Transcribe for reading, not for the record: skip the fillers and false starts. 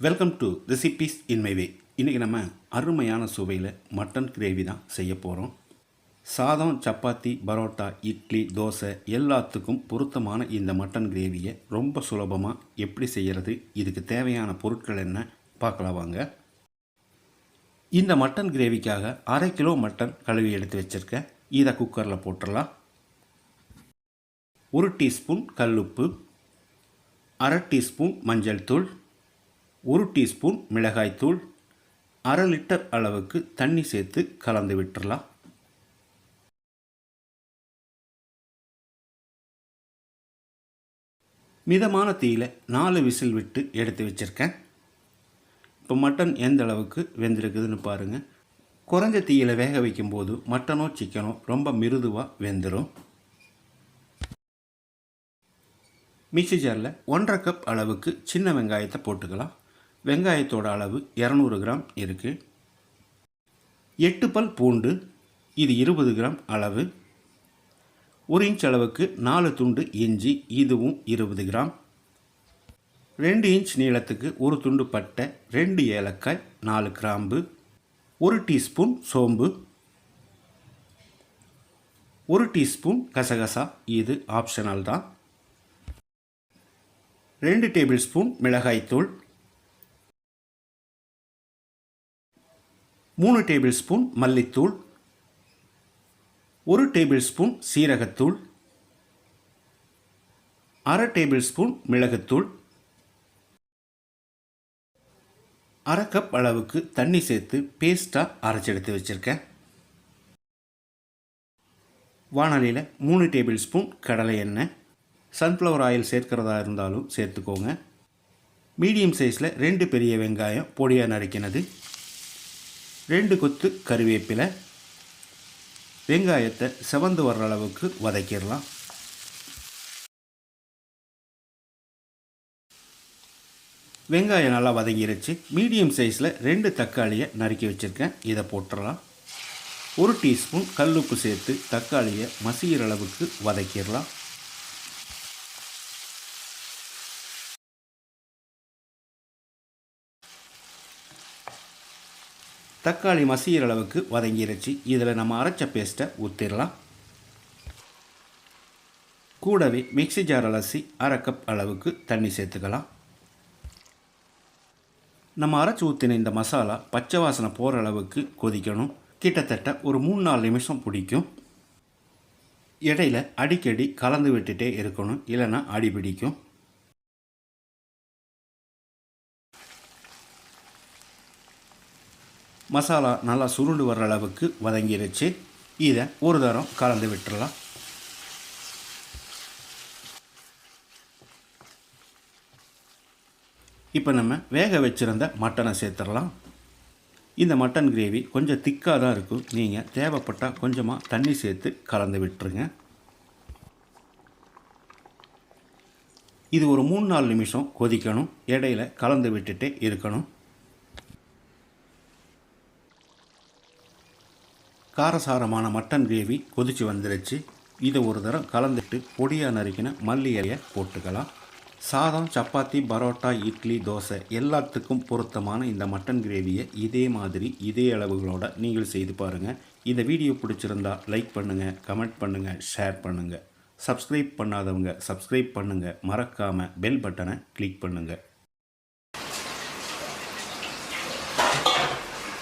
Welcome to recipes in my way. இன்றைக்கி நம்ம அருமையான சுவையில் மட்டன் கிரேவி தான் செய்ய போகிறோம். சாதம், சப்பாத்தி, பரோட்டா, இட்லி, தோசை எல்லாத்துக்கும் பொருத்தமான இந்த மட்டன் கிரேவியை ரொம்ப சுலபமாக எப்படி செய்கிறது, இதுக்கு தேவையான பொருட்கள் என்ன பார்க்கலாம் வாங்க. இந்த மட்டன் கிரேவிக்காக 1/2 கிலோ மட்டன் கழுவி எடுத்து வச்சுருக்கேன். இதை குக்கரில் போட்டுடலாம். 1 டீஸ்பூன் கல்லுப்பு, 1/2 டீஸ்பூன் மஞ்சள் தூள், 1 டீஸ்பூன் மிளகாய்த்தூள், 1/2 லிட்டர் அளவுக்கு தண்ணி சேர்த்து கலந்து விட்டுறலாம். மிதமான தீயில் 4 விசில் விட்டு எடுத்து வச்சுருக்கேன். இப்போ மட்டன் எந்த அளவுக்கு வெந்திருக்குதுன்னு பாருங்கள். குறைஞ்ச தீயில் வேக வைக்கும்போது மட்டனோ சிக்கனோ ரொம்ப மிருதுவாக வெந்துடும். மிக்ஸி ஜாரில் 1/2 கப் அளவுக்கு சின்ன வெங்காயத்தை போட்டுக்கலாம். வெங்காயத்தோட அளவு 200 கிராம் இருக்குது. 8 பல் பூண்டு, இது 20 கிராம் அளவு. 1 இன்ச் அளவுக்கு 4 துண்டு இஞ்சி, இதுவும் 20 கிராம். 2 இன்ச் நீளத்துக்கு 1 துண்டு பட்டை, 2 ஏலக்காய், 4 கிராம்பு, 1 டீஸ்பூன் சோம்பு, 1 டீஸ்பூன் கசகசா, இது ஆப்ஷனல் தான். 2 டேபிள் ஸ்பூன் மிளகாய்த்தூள், 3 டேபிள் ஸ்பூன் மல்லித்தூள், 1 டேபிள் ஸ்பூன் சீரகத்தூள், 1/2 டேபிள் ஸ்பூன் மிளகுத்தூள், 1/2 கப் அளவுக்கு தண்ணி சேர்த்து பேஸ்ட்டாக அரைச்சி எடுத்து வச்சுருக்கேன். வாணலியில் 3 டேபிள் ஸ்பூன் கடலை எண்ணெய், சன்ஃப்ளவர் ஆயில் சேர்க்கிறதா இருந்தாலும் சேர்த்துக்கோங்க. மீடியம் சைஸில் 2 பெரிய வெங்காயம் பொடியாக நறுக்கினது, 2 கொத்து கருவேப்பிலை. வெங்காயத்தை செவந்து வர்ற அளவுக்கு வதக்கிடலாம். வெங்காயம் நல்லா வதங்கிருச்சு. மீடியம் சைஸில் 2 தக்காளியை நறுக்கி வச்சுருக்கேன், இதை போட்டுடலாம். 1 டீஸ்பூன் கல்லுப்பு சேர்த்து தக்காளியை மசிகிற அளவுக்கு வதக்கிடலாம். தக்காளி மசிகிற அளவுக்கு வதங்கிருச்சு. இதில் நம்ம அரைச்ச பேஸ்ட்டை ஊற்றிடலாம். கூடவே மிக்ஸி ஜார் அலசி 1/2 கப் அளவுக்கு தண்ணி சேர்த்துக்கலாம். நம்ம அரைச்சி ஊற்றின இந்த மசாலா பச்சை வாசனை போகிற அளவுக்கு கொதிக்கணும். கிட்டத்தட்ட ஒரு 3-4 நிமிஷம் பிடிக்கும். இடையில அடிக்கடி கலந்து விட்டுட்டே இருக்கணும், இல்லைன்னா அடி பிடிக்கும். மசாலா நல்லா சுருண்டு வர்ற அளவுக்கு வதங்கிருச்சு. இதை ஒரு தரம் கலந்து விட்டுடலாம். இப்போ நம்ம வேக வச்சுருந்த மட்டனை சேர்த்துடலாம். இந்த மட்டன் கிரேவி கொஞ்சம் திக்காக தான் இருக்கும். நீங்கள் தேவைப்பட்டால் கொஞ்சமாக தண்ணி சேர்த்து கலந்து விட்டுருங்க. இது ஒரு 3-4 நிமிஷம் கொதிக்கணும். இடையில கலந்து விட்டுட்டே இருக்கணும். காரசாரமான மட்டன் கிரேவி கொதித்து வந்துருச்சு. இதை ஒரு தரம் கலந்துட்டு பொடியாக நறுக்கின மல்லி இலையை போட்டுக்கலாம். சாதம், சப்பாத்தி, பரோட்டா, இட்லி, தோசை எல்லாத்துக்கும் பொருத்தமான இந்த மட்டன் கிரேவியை இதே மாதிரி இதே அளவுகளோடு நீங்கள் செய்து பாருங்கள். இந்த வீடியோ பிடிச்சிருந்தா லைக் பண்ணுங்கள், கமெண்ட் பண்ணுங்கள், ஷேர் பண்ணுங்கள். சப்ஸ்கிரைப் பண்ணாதவங்க சப்ஸ்கிரைப் பண்ணுங்கள். மறக்காமல் பெல் பட்டனை கிளிக் பண்ணுங்கள்.